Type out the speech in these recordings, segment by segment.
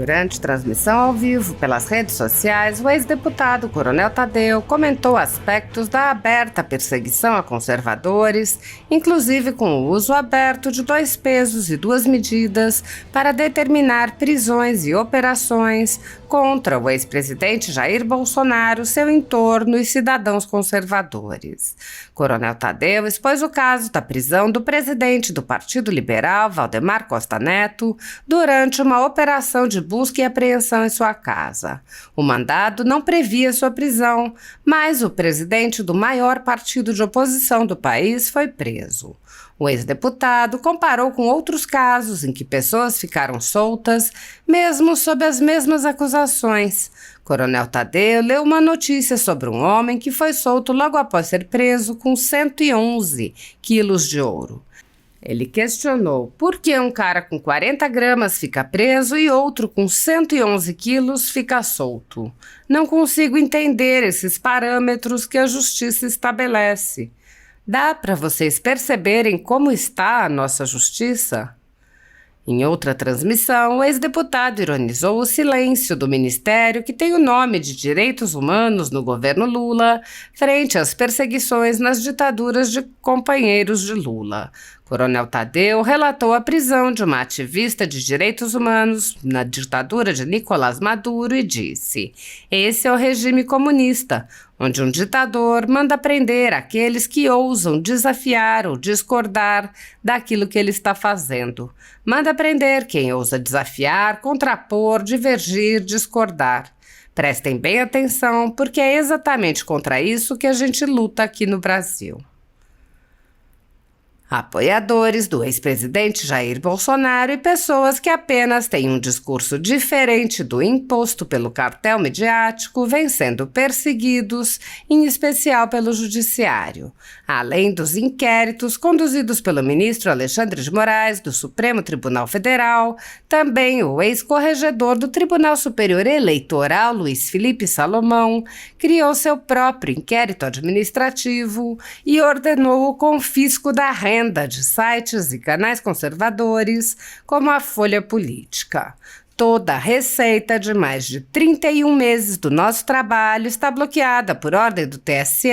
Durante transmissão ao vivo pelas redes sociais, o ex-deputado Coronel Tadeu comentou aspectos da aberta perseguição a conservadores, inclusive com o uso aberto de 2 pesos e 2 medidas para determinar prisões e operações contra o ex-presidente Jair Bolsonaro, seu entorno e cidadãos conservadores. Coronel Tadeu expôs o caso da prisão do presidente do Partido Liberal, Valdemar Costa Neto, durante uma operação de busca e apreensão em sua casa. O mandado não previa sua prisão, mas o presidente do maior partido de oposição do país foi preso. O ex-deputado comparou com outros casos em que pessoas ficaram soltas, mesmo sob as mesmas acusações. Coronel Tadeu leu uma notícia sobre um homem que foi solto logo após ser preso com 111 quilos de ouro. Ele questionou por que um cara com 40 gramas fica preso e outro com 111 quilos fica solto. Não consigo entender esses parâmetros que a justiça estabelece. Dá para vocês perceberem como está a nossa justiça? Em outra transmissão, o ex-deputado ironizou o silêncio do ministério que tem o nome de Direitos Humanos no governo Lula, frente às perseguições nas ditaduras de companheiros de Lula. Coronel Tadeu relatou a prisão de uma ativista de direitos humanos na ditadura de Nicolás Maduro e disse: "Esse é o regime comunista, onde um ditador manda prender aqueles que ousam desafiar ou discordar daquilo que ele está fazendo. Manda prender quem ousa desafiar, contrapor, divergir, discordar. Prestem bem atenção, porque é exatamente contra isso que a gente luta aqui no Brasil." Apoiadores do ex-presidente Jair Bolsonaro e pessoas que apenas têm um discurso diferente do imposto pelo cartel midiático vêm sendo perseguidos, em especial pelo judiciário. Além dos inquéritos conduzidos pelo ministro Alexandre de Moraes do Supremo Tribunal Federal, também o ex-corregedor do Tribunal Superior Eleitoral, Luiz Felipe Salomão, criou seu próprio inquérito administrativo e ordenou o confisco da renda de sites e canais conservadores, como a Folha Política. Toda a receita de mais de 31 meses do nosso trabalho está bloqueada por ordem do TSE,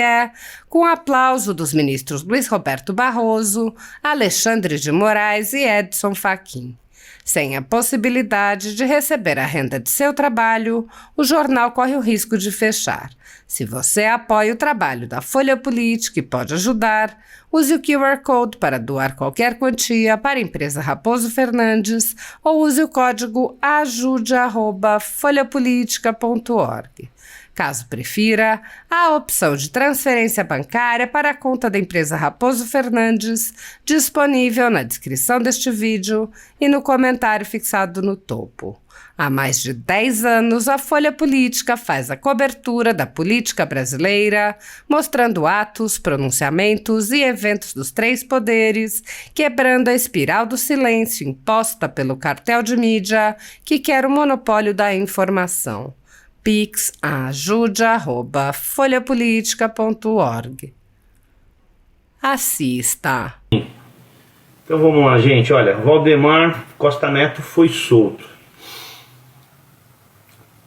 com aplauso dos ministros Luiz Roberto Barroso, Alexandre de Moraes e Edson Fachin. Sem a possibilidade de receber a renda de seu trabalho, o jornal corre o risco de fechar. Se você apoia o trabalho da Folha Política e pode ajudar, use o QR Code para doar qualquer quantia para a empresa Raposo Fernandes ou use o código ajude@folhapolitica.org. Caso prefira, há a opção de transferência bancária para a conta da empresa Raposo Fernandes, disponível na descrição deste vídeo e no comentário fixado no topo. Há mais de 10 anos, a Folha Política faz a cobertura da política brasileira, mostrando atos, pronunciamentos e eventos dos 3 poderes, quebrando a espiral do silêncio imposta pelo cartel de mídia que quer o monopólio da informação. Pix ajude@folhapolitica.org. Assista. Então vamos lá, gente. Olha, Valdemar Costa Neto foi solto.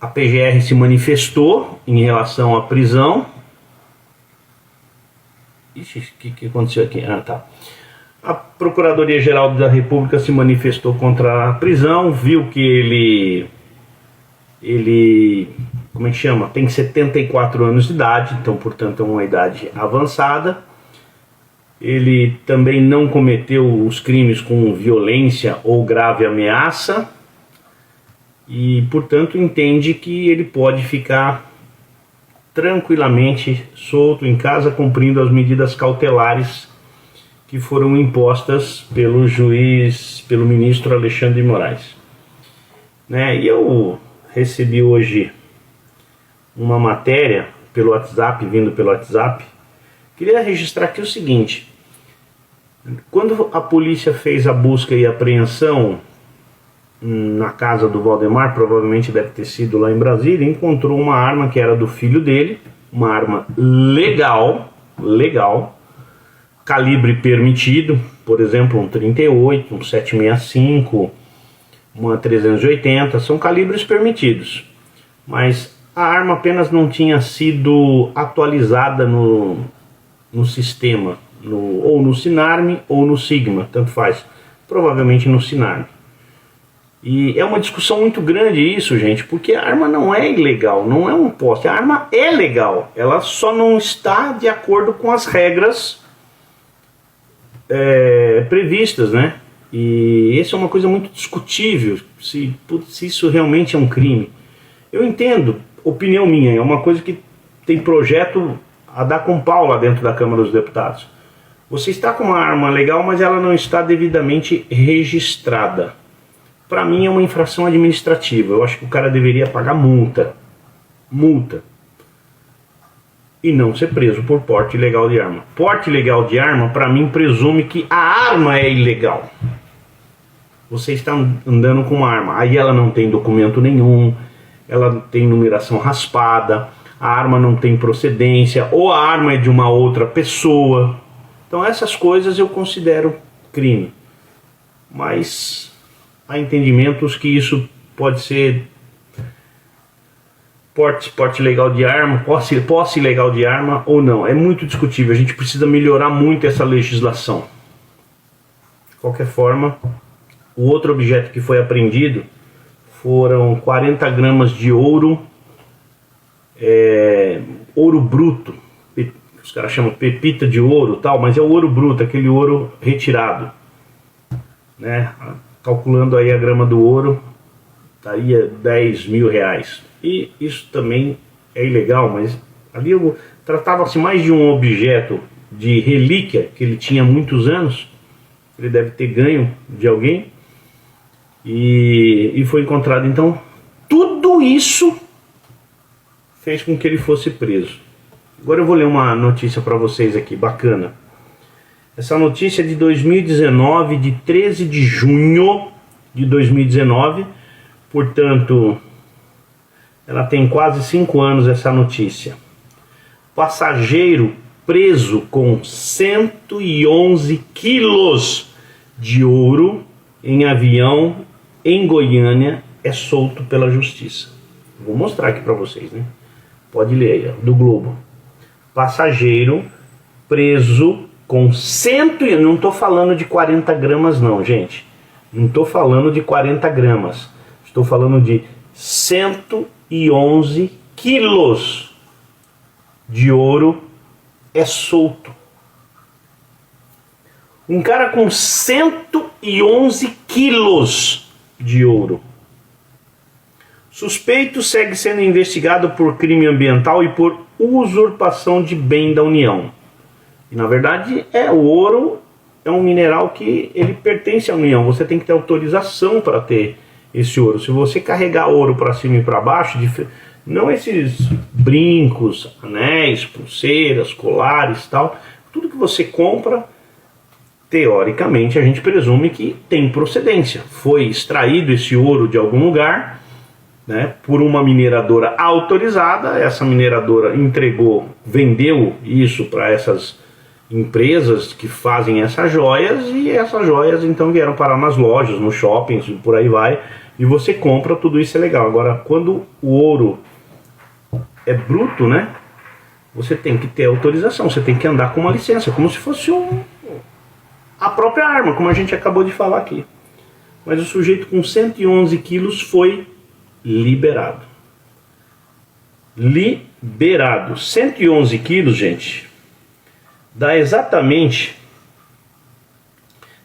A PGR se manifestou em relação à prisão. Ixi, o que aconteceu aqui? Ah, tá. A Procuradoria-Geral da República se manifestou contra a prisão, viu que ele, como é que chama? Tem 74 anos de idade, então, portanto, é uma idade avançada. Ele também não cometeu os crimes com violência ou grave ameaça e, portanto, entende que ele pode ficar tranquilamente solto em casa, cumprindo as medidas cautelares que foram impostas pelo ministro Alexandre de Moraes. E eu recebi hoje uma matéria pelo WhatsApp, vindo pelo WhatsApp. Queria registrar aqui o seguinte: quando a polícia fez a busca e apreensão na casa do Valdemar, provavelmente deve ter sido lá em Brasília, encontrou uma arma que era do filho dele, uma arma legal, calibre permitido, por exemplo, um 38, um 765, uma 380, são calibres permitidos, mas a arma apenas não tinha sido atualizada no sistema, ou no Sinarme ou no Sigma, tanto faz, provavelmente no Sinarme. E é uma discussão muito grande isso, gente, porque a arma não é ilegal, não é um poste, a arma é legal, ela só não está de acordo com as regras previstas, né? E isso é uma coisa muito discutível, se isso realmente é um crime. Eu entendo, opinião minha, é uma coisa que tem projeto a dar com pau lá dentro da Câmara dos Deputados. Você está com uma arma legal, mas ela não está devidamente registrada. Para mim é uma infração administrativa. Eu acho que o cara deveria pagar multa. Multa. E não ser preso por porte ilegal de arma. Porte ilegal de arma, para mim, presume que a arma é ilegal. Você está andando com uma arma, aí ela não tem documento nenhum, ela tem numeração raspada, a arma não tem procedência, ou a arma é de uma outra pessoa. Então essas coisas eu considero crime. Mas há entendimentos que isso pode ser porte legal de arma, posse ilegal de arma ou não. É muito discutível, a gente precisa melhorar muito essa legislação. De qualquer forma, o outro objeto que foi apreendido foram 40 gramas de ouro, ouro bruto, os caras chamam pepita de ouro, tal, mas é o ouro bruto, aquele ouro retirado, né? Calculando aí a grama do ouro, estaria 10 mil reais. E isso também é ilegal, mas ali tratava-se mais de um objeto de relíquia, que ele tinha muitos anos, ele deve ter ganho de alguém, e foi encontrado. Então, tudo isso fez com que ele fosse preso. Agora eu vou ler uma notícia para vocês aqui, bacana. Essa notícia é de 2019, de 13 de junho de 2019, portanto, ela tem quase 5 anos essa notícia. Passageiro preso com 111 quilos de ouro em avião em Goiânia é solto pela justiça. Vou mostrar aqui para vocês, né? Pode ler aí, ó, do Globo. Passageiro preso com não estou falando de 40 gramas não, gente. Não estou falando de 40 gramas. Estou falando de 111 quilos de ouro é solto. Um cara com 111 quilos de ouro. Suspeito segue sendo investigado por crime ambiental e por usurpação de bem da União. E, na verdade, o ouro é um mineral que ele pertence à União. Você tem que ter autorização para ter esse ouro. Se você carregar ouro para cima e para baixo, não esses brincos, anéis, pulseiras, colares, tal, tudo que você compra, teoricamente a gente presume que tem procedência. Foi extraído esse ouro de algum lugar, né, por uma mineradora autorizada. Essa mineradora vendeu isso para essas empresas que fazem essas joias, e essas joias então vieram parar nas lojas, nos shoppings, por aí vai, e você compra, tudo isso é legal. Agora, quando o ouro é bruto, né, você tem que ter autorização, você tem que andar com uma licença, como se fosse a própria arma, como a gente acabou de falar aqui. Mas o sujeito com 111 quilos foi liberado. Liberado. 111 quilos, gente, dá exatamente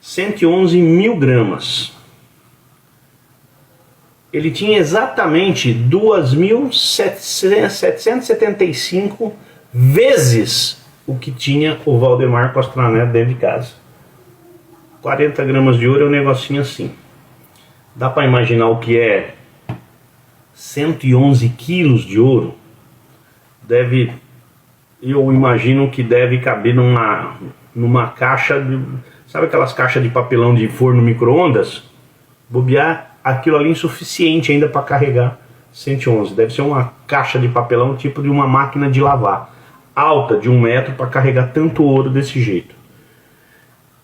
111 mil gramas. Ele tinha exatamente 2.775 vezes o que tinha o Valdemar Costa Neto dentro de casa. 40 gramas de ouro é um negocinho assim. Dá para imaginar o que é 111 quilos de ouro? Eu imagino que deve caber numa caixa, sabe aquelas caixas de papelão de forno micro-ondas? Bobear, aquilo ali é insuficiente ainda para carregar 111. Deve ser uma caixa de papelão tipo de uma máquina de lavar, alta de 1 metro, para carregar tanto ouro desse jeito.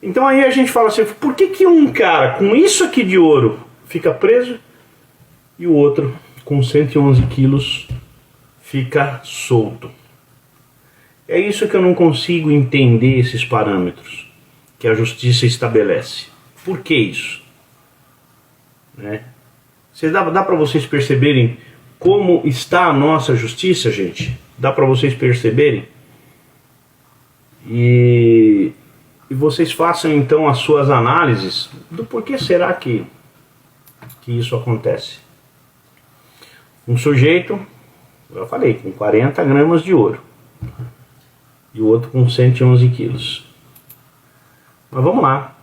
Então aí a gente fala assim, por que um cara com isso aqui de ouro fica preso e o outro, com 111 quilos, fica solto. É isso que eu não consigo entender, esses parâmetros que a justiça estabelece. Por que isso? Né? Dá para vocês perceberem como está a nossa justiça, gente? Dá para vocês perceberem? E vocês façam então as suas análises do porquê será que isso acontece. Um sujeito, eu falei, com 40 gramas de ouro e o outro com 111 quilos. Mas vamos lá.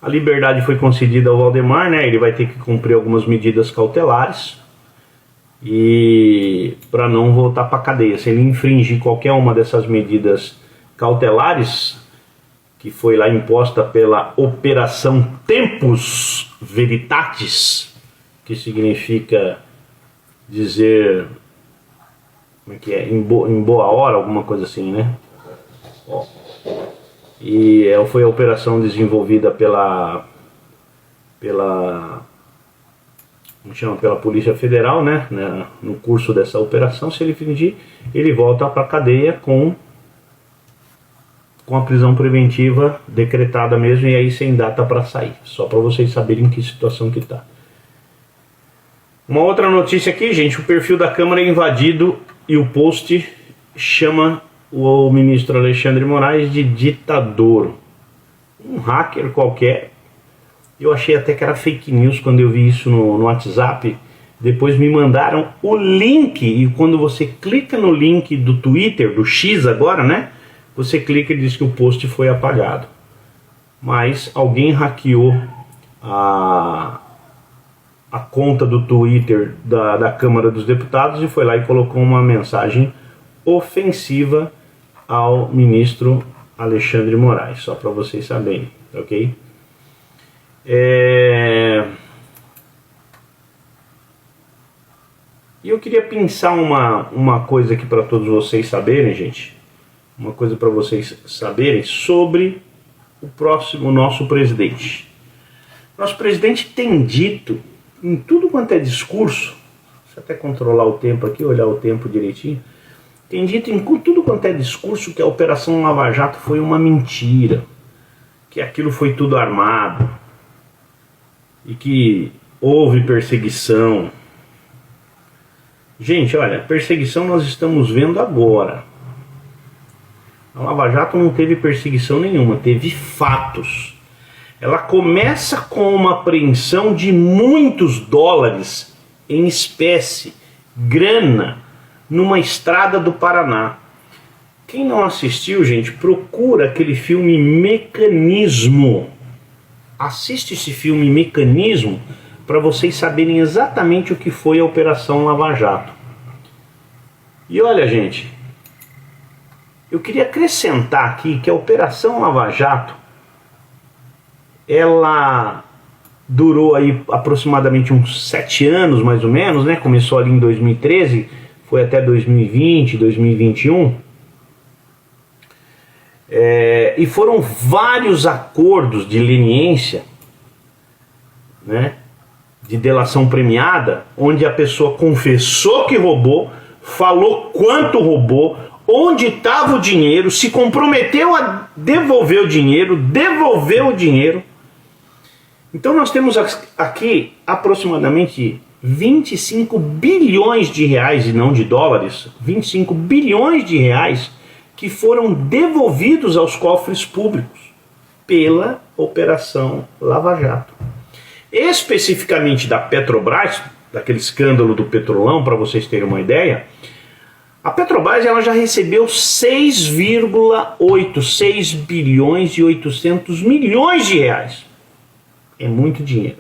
A liberdade foi concedida ao Valdemar, né? Ele vai ter que cumprir algumas medidas cautelares e para não voltar para a cadeia. Se ele infringir qualquer uma dessas medidas cautelares, que foi lá imposta pela Operação Tempus Veritatis, que significa dizer, como é que é, em boa hora, alguma coisa assim, né? Ó. E foi a operação desenvolvida pela Polícia Federal, né? No curso dessa operação, se ele fingir, ele volta para a cadeia com a prisão preventiva decretada mesmo, e aí sem data para sair. Só para vocês saberem em que situação que está. Uma outra notícia aqui, gente, o perfil da Câmara é invadido e o post chama o ministro Alexandre de Moraes de ditador. Um hacker qualquer. Eu achei até que era fake news quando eu vi isso no WhatsApp. Depois me mandaram o link, e quando você clica no link do Twitter, do X agora, né? Você clica e diz que o post foi apagado. Mas alguém hackeou a conta do Twitter da Câmara dos Deputados e foi lá e colocou uma mensagem ofensiva ao ministro Alexandre de Moraes, só para vocês saberem, ok? E eu queria pensar uma coisa aqui para todos vocês saberem, gente, uma coisa para vocês saberem sobre o nosso presidente. Nosso presidente tem dito em tudo quanto é discurso, deixa eu até controlar o tempo aqui, olhar o tempo direitinho, tem dito em tudo quanto é discurso que a Operação Lava Jato foi uma mentira, que aquilo foi tudo armado, e que houve perseguição. Gente, olha, perseguição nós estamos vendo agora. A Lava Jato não teve perseguição nenhuma, teve fatos. Ela começa com uma apreensão de muitos dólares em espécie, grana, numa estrada do Paraná. Quem não assistiu, gente, procura aquele filme Mecanismo. Assiste esse filme Mecanismo para vocês saberem exatamente o que foi a Operação Lava Jato. E olha, gente, eu queria acrescentar aqui que a Operação Lava Jato, ela durou aí aproximadamente uns 7 anos, mais ou menos, né? Começou ali em 2013, foi até 2020, 2021. E foram vários acordos de leniência, né? De delação premiada, onde a pessoa confessou que roubou, falou quanto roubou, onde estava o dinheiro, se comprometeu a devolver o dinheiro, devolveu o dinheiro. Então nós temos aqui aproximadamente 25 bilhões de reais, e não de dólares, 25 bilhões de reais que foram devolvidos aos cofres públicos pela Operação Lava Jato. Especificamente da Petrobras, daquele escândalo do Petrolão, para vocês terem uma ideia, a Petrobras ela já recebeu 6 bilhões e 800 milhões de reais. É muito dinheiro.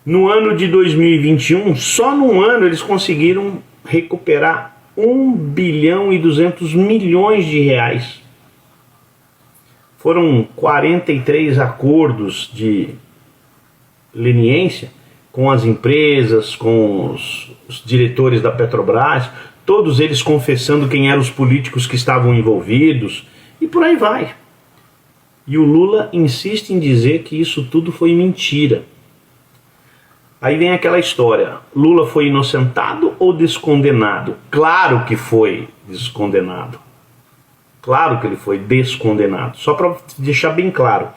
No ano de 2021, só num ano eles conseguiram recuperar 1 bilhão e 200 milhões de reais. Foram 43 acordos de leniência com as empresas, com os diretores da Petrobras, todos eles confessando quem eram os políticos que estavam envolvidos, e por aí vai. E o Lula insiste em dizer que isso tudo foi mentira. Aí vem aquela história, Lula foi inocentado ou descondenado? Claro que foi descondenado. Claro que ele foi descondenado. Só para deixar bem claro,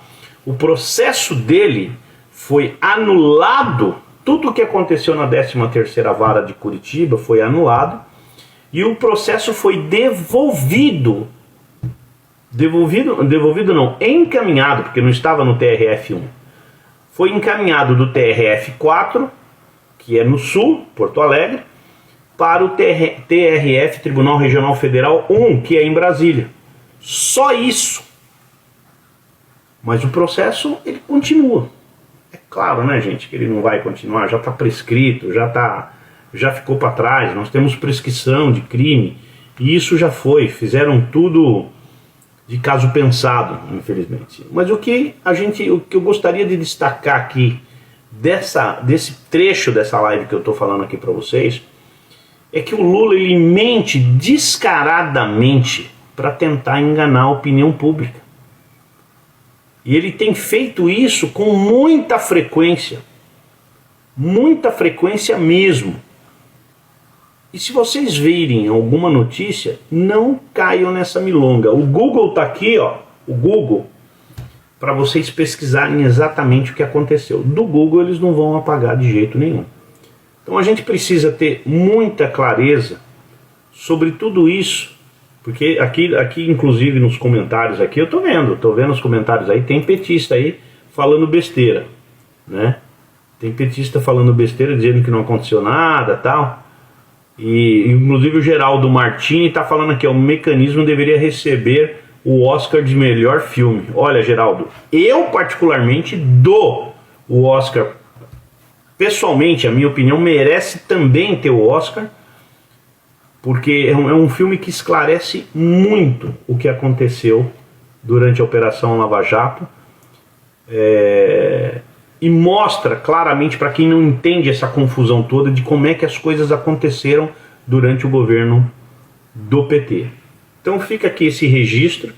o processo dele foi anulado, tudo o que aconteceu na 13ª Vara de Curitiba foi anulado, e o processo foi encaminhado, porque não estava no TRF-1, foi encaminhado do TRF-4, que é no Sul, Porto Alegre, para o TRF, Tribunal Regional Federal 1, que é em Brasília. Só isso. Mas o processo, ele continua. É claro, né, gente, que ele não vai continuar, já está prescrito, já ficou para trás, nós temos prescrição de crime, e isso já foi, fizeram tudo de caso pensado, infelizmente. Mas o que eu gostaria de destacar aqui, desse trecho dessa live que eu estou falando aqui para vocês, é que o Lula, ele mente descaradamente para tentar enganar a opinião pública. E ele tem feito isso com muita frequência mesmo. E se vocês virem alguma notícia, não caiam nessa milonga. O Google está aqui, ó, o Google, para vocês pesquisarem exatamente o que aconteceu. Do Google eles não vão apagar de jeito nenhum. Então a gente precisa ter muita clareza sobre tudo isso, porque aqui inclusive nos comentários aqui, eu tô vendo os comentários aí, tem petista aí falando besteira, né? Tem petista falando besteira, dizendo que não aconteceu nada, tal. E inclusive o Geraldo Martini está falando aqui, o Mecanismo deveria receber o Oscar de melhor filme. Olha, Geraldo, eu particularmente dou o Oscar, pessoalmente, a minha opinião, merece também ter o Oscar, porque é um filme que esclarece muito o que aconteceu durante a Operação Lava Jato, e mostra claramente para quem não entende essa confusão toda de como é que as coisas aconteceram durante o governo do PT. Então fica aqui esse registro.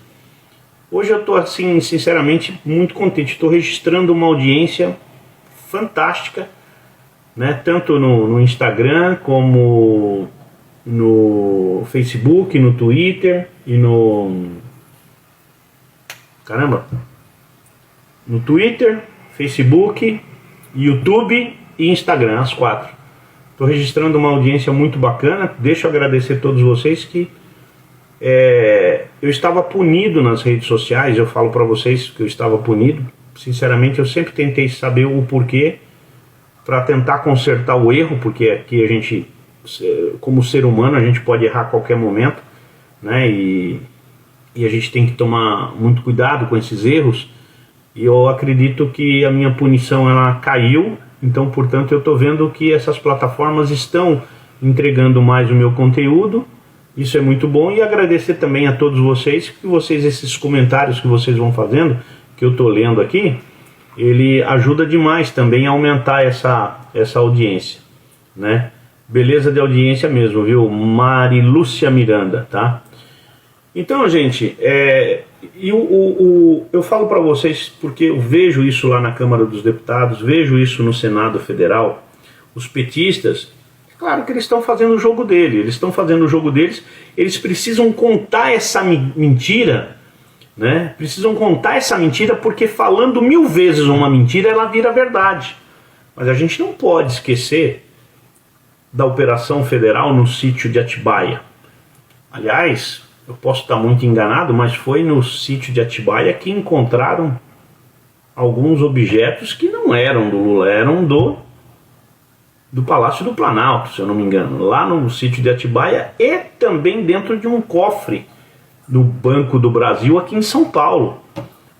Hoje eu estou, assim, sinceramente, muito contente. Estou registrando uma audiência fantástica, né? Tanto no Instagram como no Facebook, no Twitter e no... no Twitter, Facebook, YouTube e Instagram, as 4. Estou registrando uma audiência muito bacana. Deixa eu agradecer a todos vocês que eu estava punido nas redes sociais. Eu falo para vocês que eu estava punido. Sinceramente, eu sempre tentei saber o porquê para tentar consertar o erro, porque aqui a gente, como ser humano, a gente pode errar a qualquer momento, né? E a gente tem que tomar muito cuidado com esses erros. E eu acredito que a minha punição ela caiu, então, portanto, eu estou vendo que essas plataformas estão entregando mais o meu conteúdo. Isso é muito bom, e agradecer também a todos vocês, esses comentários que vocês vão fazendo, que eu estou lendo aqui, ele ajuda demais também a aumentar essa audiência, né? Beleza de audiência mesmo, viu? Marilúcia Miranda, tá? Então, gente, eu falo para vocês porque eu vejo isso lá na Câmara dos Deputados, vejo isso no Senado Federal. Os petistas, claro que eles estão fazendo o jogo deles, eles precisam contar essa mentira, né? Precisam contar essa mentira, porque falando 1000 vezes uma mentira, ela vira verdade. Mas a gente não pode esquecer da Operação Federal no sítio de Atibaia. Aliás, eu posso estar muito enganado, mas foi no sítio de Atibaia que encontraram alguns objetos que não eram do Lula, eram do Palácio do Planalto, se eu não me engano, lá no sítio de Atibaia, e também dentro de um cofre do Banco do Brasil aqui em São Paulo.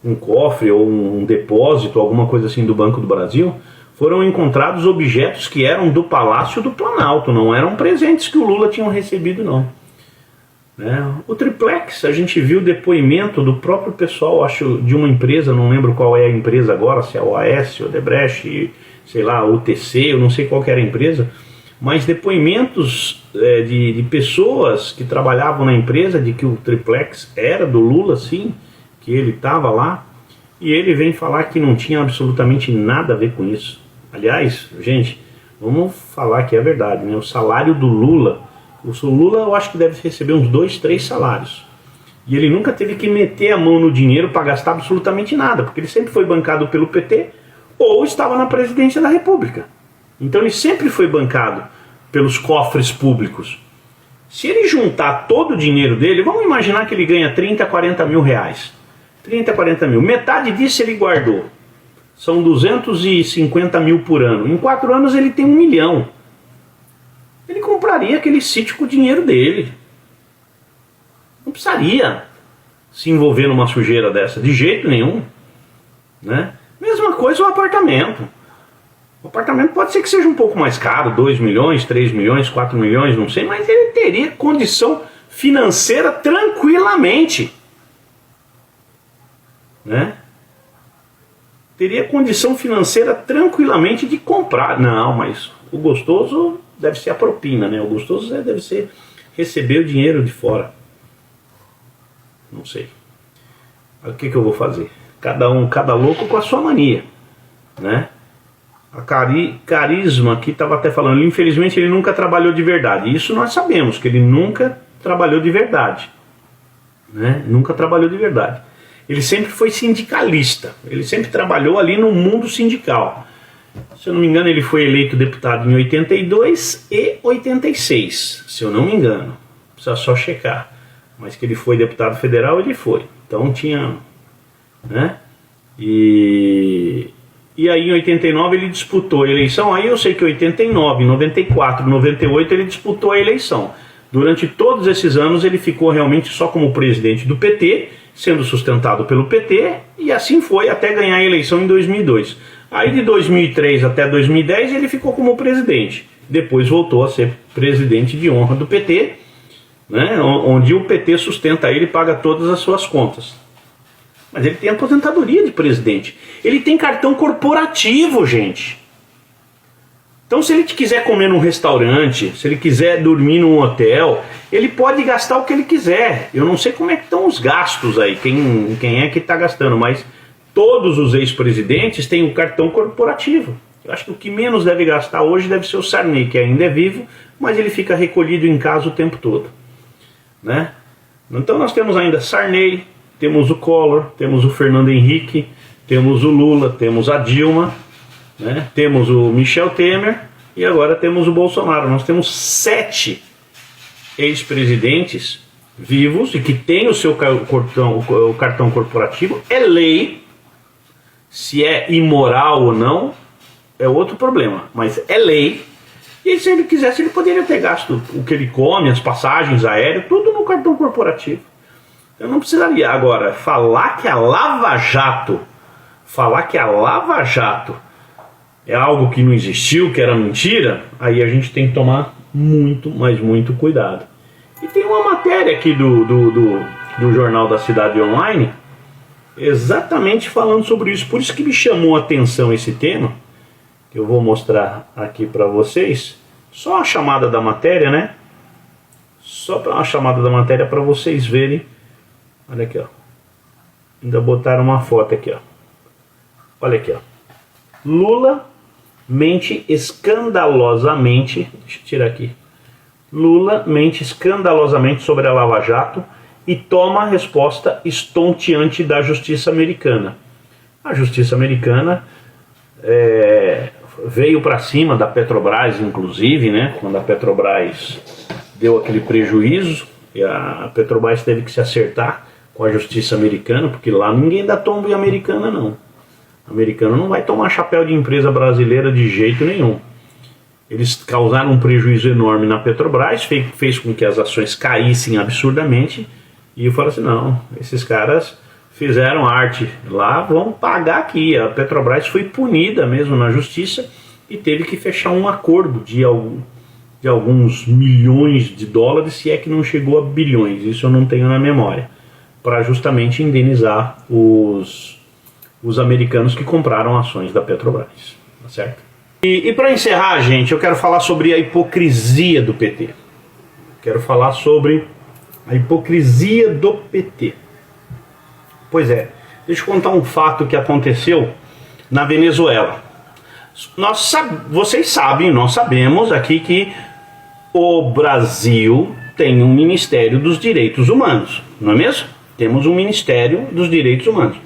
Um cofre ou um depósito, alguma coisa assim do Banco do Brasil, foram encontrados objetos que eram do Palácio do Planalto, não eram presentes que o Lula tinha recebido, não. O triplex, a gente viu depoimento do próprio pessoal, acho, de uma empresa, não lembro qual é a empresa agora, se é o OAS, Odebrecht, sei lá, UTC, eu não sei qual que era a empresa, mas depoimentos de pessoas que trabalhavam na empresa, de que o triplex era do Lula, sim, que ele estava lá, e ele vem falar que não tinha absolutamente nada a ver com isso. Aliás, gente, vamos falar que é verdade, né? O salário do Lula, eu acho que deve receber uns 2, 3 salários. E ele nunca teve que meter a mão no dinheiro para gastar absolutamente nada, porque ele sempre foi bancado pelo PT ou estava na presidência da República. Então ele sempre foi bancado pelos cofres públicos. Se ele juntar todo o dinheiro dele, vamos imaginar que ele ganha 30, 40 mil reais. 30, 40 mil. Metade disso ele guardou. São 250 mil por ano. Em 4 anos ele tem 1 milhão. Ele compraria aquele sítio com o dinheiro dele. Não precisaria se envolver numa sujeira dessa, de jeito nenhum. Né? Mesma coisa o apartamento. O apartamento pode ser que seja um pouco mais caro, 2 milhões, 3 milhões, 4 milhões, não sei, mas ele teria condição financeira tranquilamente. Né? Teria condição financeira tranquilamente de comprar. Não, mas o gostoso deve ser a propina, né? O gostoso deve ser receber o dinheiro de fora. Não sei. O que eu vou fazer? Cada louco com a sua mania, né? A Carisma aqui estava até falando, infelizmente ele nunca trabalhou de verdade. Isso nós sabemos, que ele nunca trabalhou de verdade, né? Nunca trabalhou de verdade. Ele sempre foi sindicalista, ele sempre trabalhou ali no mundo sindical. Se eu não me engano, ele foi eleito deputado em 82 e 86, se eu não me engano. Precisa só checar. Mas que ele foi deputado federal, ele foi. Então tinha... né? E aí em 89 ele disputou a eleição. Aí eu sei que em 89, 94, 98 ele disputou a eleição. Durante todos esses anos ele ficou realmente só como presidente do PT, sendo sustentado pelo PT, e assim foi até ganhar a eleição em 2002. Aí de 2003 até 2010 ele ficou como presidente. Depois voltou a ser presidente de honra do PT, né, onde o PT sustenta ele e paga todas as suas contas. Mas ele tem aposentadoria de presidente. Ele tem cartão corporativo, gente. Então se ele quiser comer num restaurante, se ele quiser dormir num hotel, ele pode gastar o que ele quiser. Eu não sei como é que estão os gastos aí, quem é que está gastando, mas todos os ex-presidentes têm um cartão corporativo. Eu acho que o que menos deve gastar hoje deve ser o Sarney, que ainda é vivo, mas ele fica recolhido em casa o tempo todo. Né? Então nós temos ainda Sarney, temos o Collor, temos o Fernando Henrique, temos o Lula, temos a Dilma, né? Temos o Michel Temer e agora temos o Bolsonaro. Nós temos 7 ex-presidentes vivos e que têm o seu cartão corporativo. É lei, se é imoral ou não é outro problema, mas é lei. E se ele quisesse, ele poderia ter gasto o que ele come, as passagens aéreas, tudo no cartão corporativo. Eu não precisaria. Agora, falar que a Lava Jato é algo que não existiu, que era mentira, aí a gente tem que tomar muito, mas muito cuidado. E tem uma matéria aqui do Jornal da Cidade Online, exatamente falando sobre isso. Por isso que me chamou a atenção esse tema, que eu vou mostrar aqui para vocês. Só a chamada da matéria, né? Só a chamada da matéria para vocês verem. Olha aqui, ó. Ainda botaram uma foto aqui, ó. Olha aqui, ó. Lula mente escandalosamente. Deixa eu tirar aqui. Lula mente escandalosamente sobre a Lava Jato e toma a resposta estonteante da justiça americana. A justiça americana veio para cima da Petrobras, inclusive, né? Quando a Petrobras deu aquele prejuízo, e a Petrobras teve que se acertar com a justiça americana, porque lá ninguém dá tombo em americana, não. O americano não vai tomar chapéu de empresa brasileira de jeito nenhum. Eles causaram um prejuízo enorme na Petrobras, fez com que as ações caíssem absurdamente, e eu falo assim, não, esses caras fizeram arte lá, vão pagar aqui. A Petrobras foi punida mesmo na justiça e teve que fechar um acordo de alguns milhões de dólares, se é que não chegou a bilhões, isso eu não tenho na memória, para justamente indenizar os americanos que compraram ações da Petrobras, tá certo? E para encerrar, gente, eu quero falar sobre a hipocrisia do PT. Quero falar sobre a hipocrisia do PT. Pois é, deixa eu contar um fato que aconteceu na Venezuela. Vocês sabem, nós sabemos aqui que o Brasil tem um Ministério dos Direitos Humanos, não é mesmo? Temos um Ministério dos Direitos Humanos,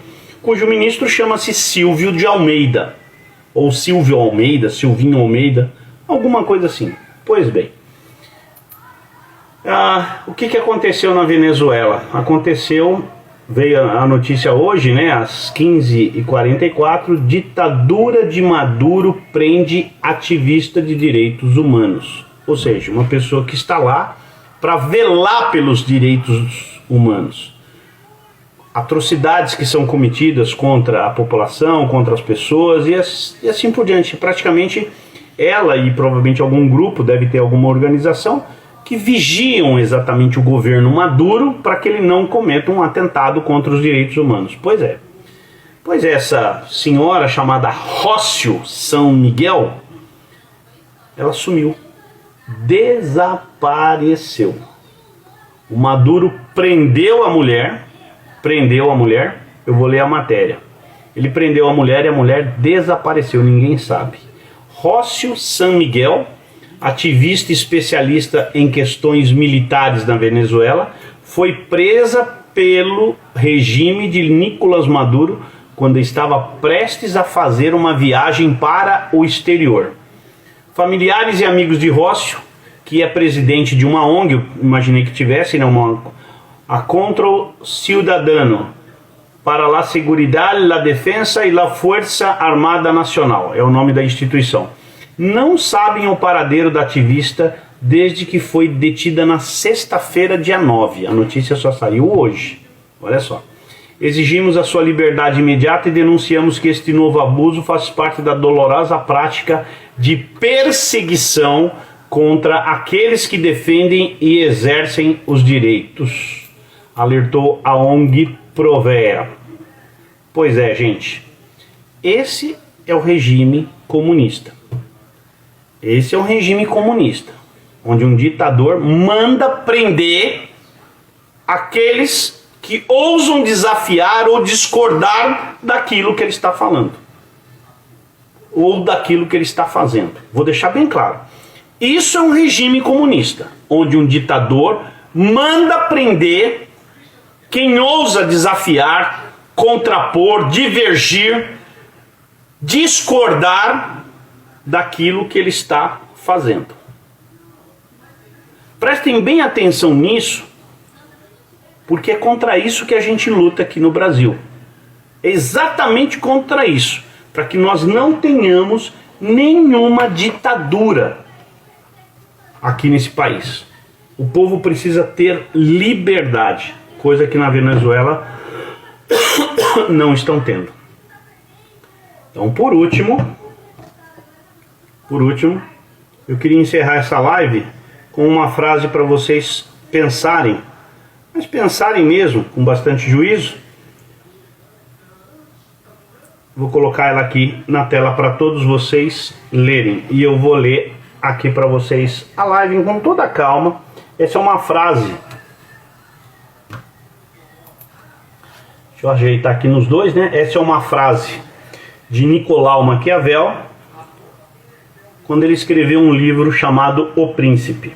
cujo ministro chama-se Silvio de Almeida, ou Silvio Almeida, Silvinho Almeida, alguma coisa assim. Pois bem, o que aconteceu na Venezuela? Veio a notícia hoje, né, às 15h44, ditadura de Maduro prende ativista de direitos humanos. Ou seja, uma pessoa que está lá para velar pelos direitos humanos. Atrocidades que são cometidas contra a população, contra as pessoas e assim por diante. Praticamente ela e provavelmente algum grupo, deve ter alguma organização, que vigiam exatamente o governo Maduro para que ele não cometa um atentado contra os direitos humanos. Pois é, essa senhora chamada Rócio São Miguel, ela sumiu, desapareceu. O Maduro prendeu a mulher, eu vou ler a matéria. Ele prendeu a mulher e a mulher desapareceu, ninguém sabe. Rócio São Miguel, ativista especialista em questões militares na Venezuela, foi presa pelo regime de Nicolás Maduro quando estava prestes a fazer uma viagem para o exterior. Familiares e amigos de Rócio, que é presidente de uma ONG, eu imaginei que tivesse, né, a Control Ciudadano para la Seguridad, la Defensa e la Fuerza Armada Nacional, é o nome da instituição. Não sabem o paradeiro da ativista desde que foi detida na sexta-feira, dia 9. A notícia só saiu hoje. Olha só. Exigimos a sua liberdade imediata e denunciamos que este novo abuso faz parte da dolorosa prática de perseguição contra aqueles que defendem e exercem os direitos, alertou a ONG Provea. Pois é, gente. Esse é o regime comunista. Esse é um regime comunista, onde um ditador manda prender aqueles que ousam desafiar ou discordar daquilo que ele está falando, ou daquilo que ele está fazendo. Vou deixar bem claro. Isso é um regime comunista, onde um ditador manda prender quem ousa desafiar, contrapor, divergir, discordar daquilo que ele está fazendo. Prestem bem atenção nisso, porque é contra isso que a gente luta aqui no Brasil. É exatamente contra isso, para que nós não tenhamos nenhuma ditadura aqui nesse país. O povo precisa ter liberdade, coisa que na Venezuela não estão tendo. Então, por último, eu queria encerrar essa live com uma frase para vocês pensarem, mas pensarem mesmo, com bastante juízo. Vou colocar ela aqui na tela para todos vocês lerem, e eu vou ler aqui para vocês a live com toda a calma. Essa é uma frase, deixa eu ajeitar aqui nos dois, né? Essa é uma frase de Nicolau Maquiavel, quando ele escreveu um livro chamado O Príncipe.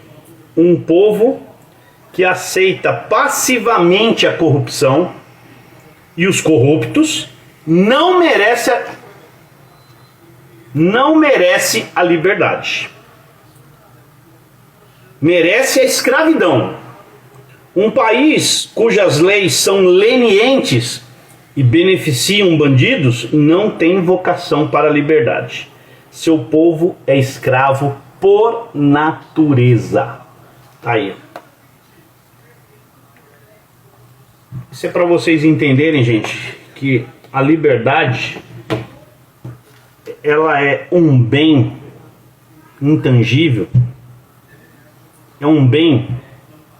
Um povo que aceita passivamente a corrupção e os corruptos não merece a liberdade. Merece a escravidão. Um país cujas leis são lenientes e beneficiam bandidos não tem vocação para a liberdade. Seu povo é escravo por natureza. Aí. Isso é para vocês entenderem, gente, que a liberdade, ela é um bem intangível, é um bem,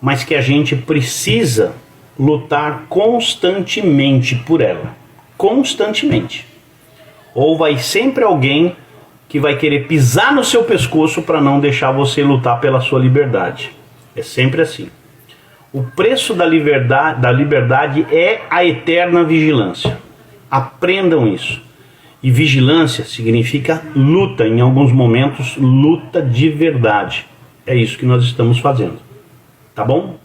mas que a gente precisa lutar constantemente por ela. Constantemente. Ou vai sempre alguém que vai querer pisar no seu pescoço para não deixar você lutar pela sua liberdade. É sempre assim. O preço da liberdade é a eterna vigilância. Aprendam isso. E vigilância significa luta, em alguns momentos, luta de verdade. É isso que nós estamos fazendo. Tá bom?